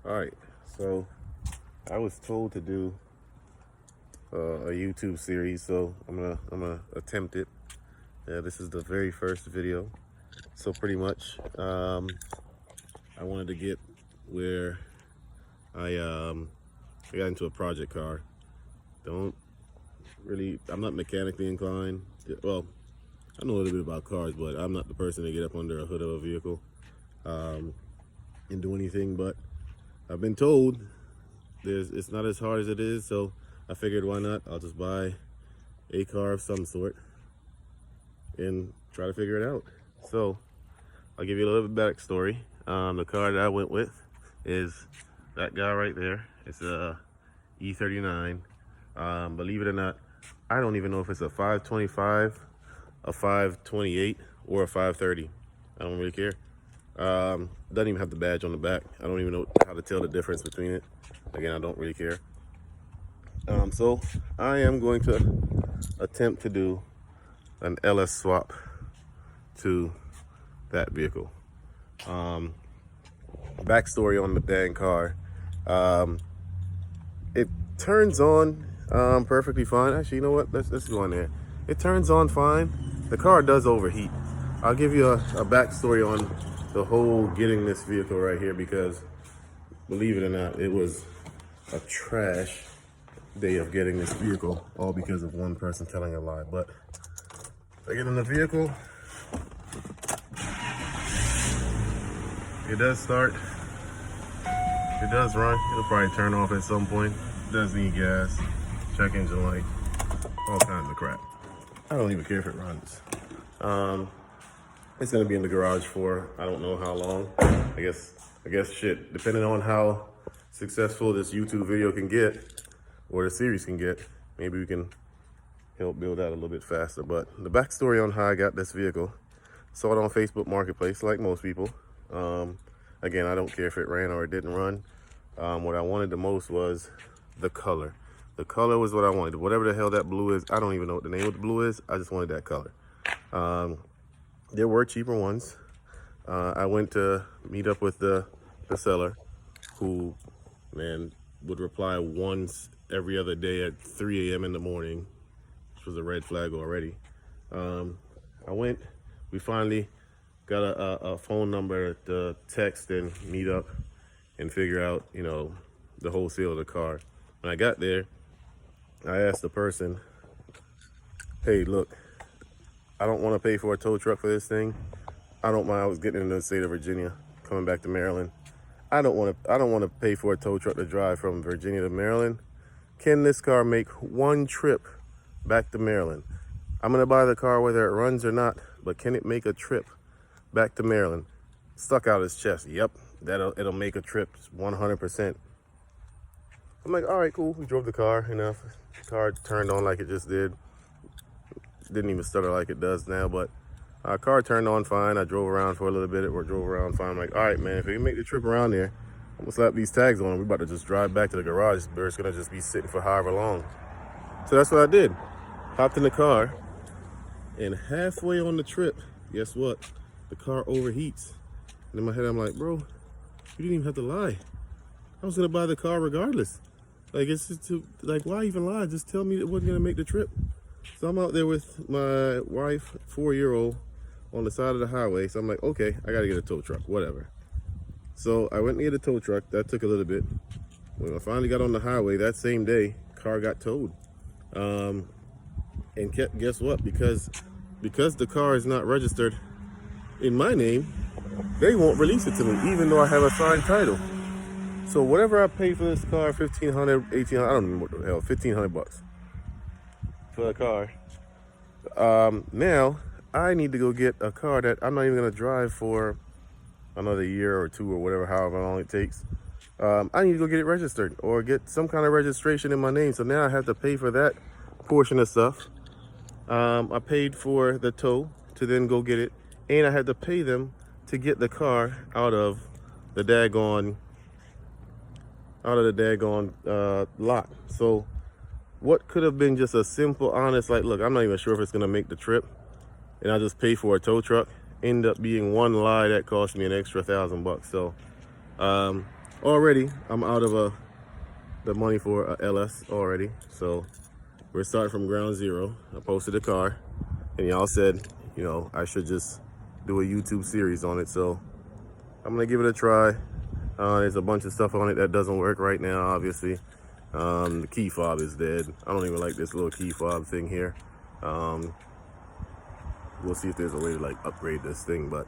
All right, so I was told to do a YouTube series, so I'm gonna attempt it. This is the very first video, so pretty much I wanted to get where I got into a project car. Don't really, I'm not mechanically inclined. Well, I know a little bit about cars, but I'm not the person to get up under a hood of a vehicle and do anything. But I've been told it's not as hard as it is, so I figured why not? I'll just buy a car of some sort and try to figure it out. So I'll give you a little bit backstory. The car that I went with is that guy right there. It's a E39. Believe it or not, I don't even know if it's a 525, a 528, or a 530. I don't really care. Doesn't even have the badge on the back. I don't even know how to tell the difference between it. Again, I don't really care. So I am going to attempt to do an LS swap to that vehicle. Backstory on the dang car. It turns on perfectly fine. Actually, you know what? Let's go in there. It turns on fine. The car does overheat. I'll give you a backstory on the whole getting this vehicle right here, because believe it or not, it was a trash day of getting this vehicle, all because of one person telling a lie. But I get in the vehicle, it does start, it does run. It'll probably turn off at some point. It does need gas, check engine light, all kinds of crap. I don't even care if it runs. It's gonna be in the garage for I don't know how long. I guess shit, depending on how successful this YouTube video can get, or the series can get, maybe we can help build out a little bit faster. But the backstory on how I got this vehicle: saw it on Facebook Marketplace, like most people. Again, I don't care if it ran or it didn't run. What I wanted the most was the color. The color was what I wanted. Whatever the hell that blue is, I don't even know what the name of the blue is. I just wanted that color. There were cheaper ones. I went to meet up with the seller, who, man, would reply once every other day at 3 a.m. in the morning, which was a red flag already. I went, we finally got a phone number to text and meet up and figure out, you know, the wholesale of the car. When I got there, I asked the person, hey, look, I don't want to pay for a tow truck for this thing. I don't mind. I was getting into the state of Virginia, coming back to Maryland. I don't want to pay for a tow truck to drive from Virginia to Maryland. Can this car make one trip back to Maryland? I'm gonna buy the car whether it runs or not, but can it make a trip back to Maryland? Stuck out his chest. Yep, it'll make a trip 100%. I'm like, all right, cool. We drove the car enough. The car turned on like it just did. Didn't even stutter like it does now, but car turned on fine. I drove around for a little bit. Or drove around fine. I'm like, all right, man, if we can make the trip around there, I'm gonna slap these tags on. We're about to just drive back to the garage. It's gonna just be sitting for however long. So that's what I did. Hopped in the car, and halfway on the trip, guess what? The car overheats. And in my head, I'm like, bro, you didn't even have to lie. I was gonna buy the car regardless. Like, it's just like, why even lie? Just tell me it wasn't gonna make the trip. So I'm out there with my wife, 4-year-old, on the side of the highway. So I'm like, okay, I gotta get a tow truck, whatever. So I went and get a tow truck. That took a little bit. When I finally got on the highway that same day, car got towed. And guess what? Because the car is not registered in my name, they won't release it to me, even though I have a signed title. So whatever I paid for this car, $1,500, $1,800, I don't know what the hell, $1,500 for the car. Now I need to go get a car that I'm not even gonna drive for another year or two or whatever, however long it takes. I need to go get it registered or get some kind of registration in my name. So now I have to pay for that portion of stuff. I paid for the tow to then go get it, and I had to pay them to get the car out of the daggone lot. So what could have been just a simple, honest, like, look, I'm not even sure if it's gonna make the trip, and I just pay for a tow truck, end up being one lie that cost me an extra $1,000 bucks. So already I'm out of the money for a LS already, so we're starting from ground zero. I posted a car, and y'all said, you know, I should just do a YouTube series on it, so I'm gonna give it a try. There's a bunch of stuff on it that doesn't work right now, obviously. The key fob is dead. I don't even like this little key fob thing here. We'll see if there's a way to like upgrade this thing, but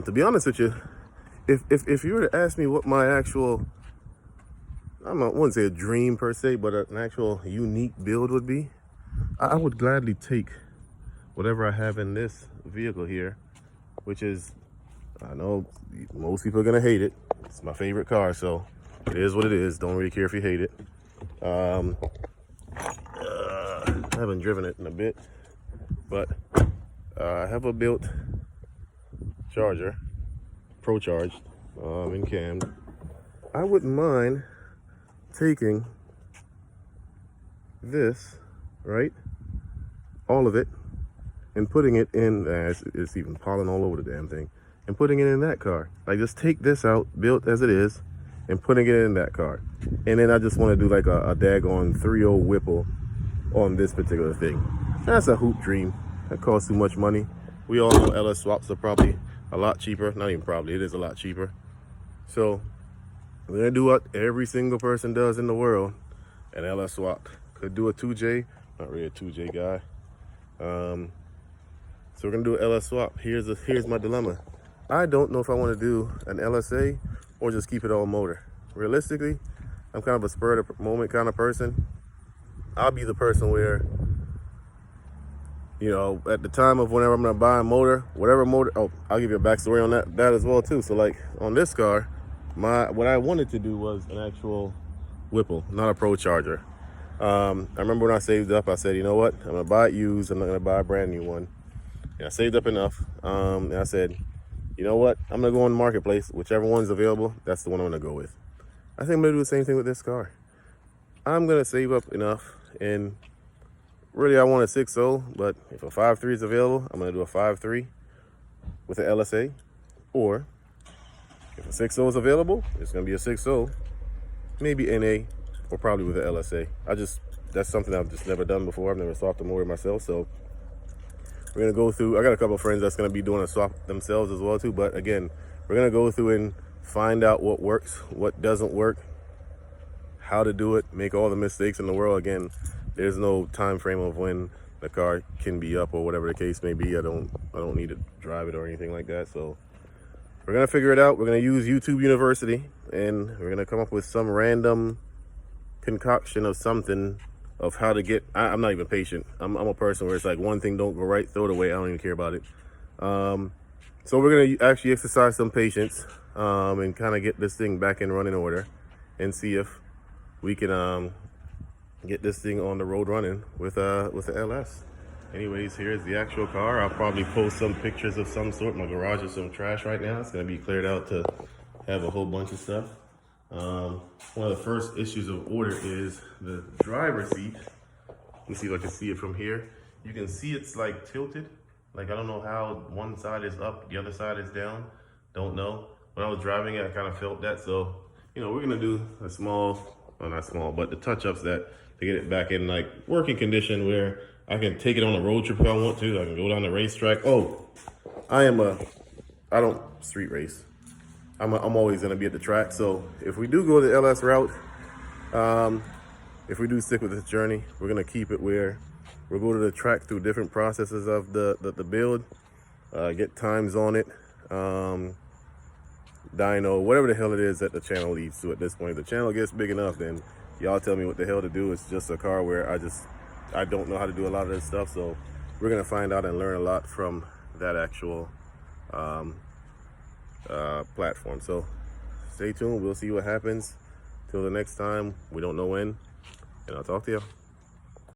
to be honest with you, if you were to ask me what my actual, I wouldn't say a dream per se, but an actual unique build would be, I would gladly take whatever I have in this vehicle here, which is, I know most people are gonna hate it. It's my favorite car, so it is what it is. Don't really care if you hate it. I haven't driven it in a bit, but I have a built Charger, Pro Charged, in cam. I wouldn't mind taking this, right, all of it, and putting it in, it's even pollen all over the damn thing, and putting it in that car. Like, just take this out, built as it is, and putting it in that car. And then I just want to do like a daggone 3.0 Whipple on this particular thing. That's a hoop dream. That costs too much money. We all know LS swaps are probably a lot cheaper. Not even probably, it is a lot cheaper. So we're gonna do what every single person does in the world, an LS swap. Could do a 2J, not really a 2J guy. So we're gonna do an LS swap. Here's my dilemma. I don't know if I want to do an LSA or just keep it all motor. Realistically, I'm kind of a spur of the moment kind of person. I'll be the person where, you know, at the time of whenever I'm gonna buy a motor, whatever motor, oh, I'll give you a backstory on that as well too. So like on this car, what I wanted to do was an actual Whipple, not a Pro Charger. I remember when I saved up, I said, you know what, I'm gonna buy it used, I'm not gonna buy a brand new one. And I saved up enough, and I said, you know what, I'm gonna go on the marketplace, whichever one's available, that's the one I'm gonna go with. I think I'm gonna do the same thing with this car. I'm gonna save up enough, and really I want a 6.0, but if a 5.3 is available, I'm gonna do a 5.3 with an LSA, or if a 6.0 is available, it's gonna be a 6.0, maybe NA, or probably with an LSA. That's something I've just never done before. I've never swapped a motor myself, so we're gonna go through. I got a couple of friends that's gonna be doing a swap themselves as well too, but again, we're gonna go through and find out what works, what doesn't work, how to do it, make all the mistakes in the world. Again, there's no time frame of when the car can be up or whatever the case may be. I don't need to drive it or anything like that, so we're gonna figure it out. We're gonna use YouTube University, and we're gonna come up with some random concoction of something of how to get. I'm not even patient. I'm a person where it's like one thing don't go right, throw it away. I don't even care about it. So we're gonna actually exercise some patience and kind of get this thing back in running order, and see if we can get this thing on the road running with the LS. Anyways, here's the actual car. I'll probably post some pictures of some sort. My garage is some trash right now. It's gonna be cleared out to have a whole bunch of stuff. One of the first issues of order is the driver's seat. Let me see if I can see it from here. You can see it's like tilted. Like, I don't know how one side is up, the other side is down. Don't know. When I was driving it, I kind of felt that. So, you know, we're gonna do a small, well, not small, but the touch-ups that to get it back in like working condition where I can take it on a road trip if I want to. I can go down the racetrack. Oh, I don't street race. I'm always gonna be at the track. So if we do go the LS route, if we do stick with this journey, we're gonna keep it where we'll go to the track through different processes of the build, get times on it, dyno, whatever the hell it is that the channel leads to at this point. If the channel gets big enough, then y'all tell me what the hell to do. It's just a car where I don't know how to do a lot of this stuff. So we're gonna find out and learn a lot from that actual platform. So stay tuned. We'll see what happens. Till the next time, we don't know when, and I'll talk to you.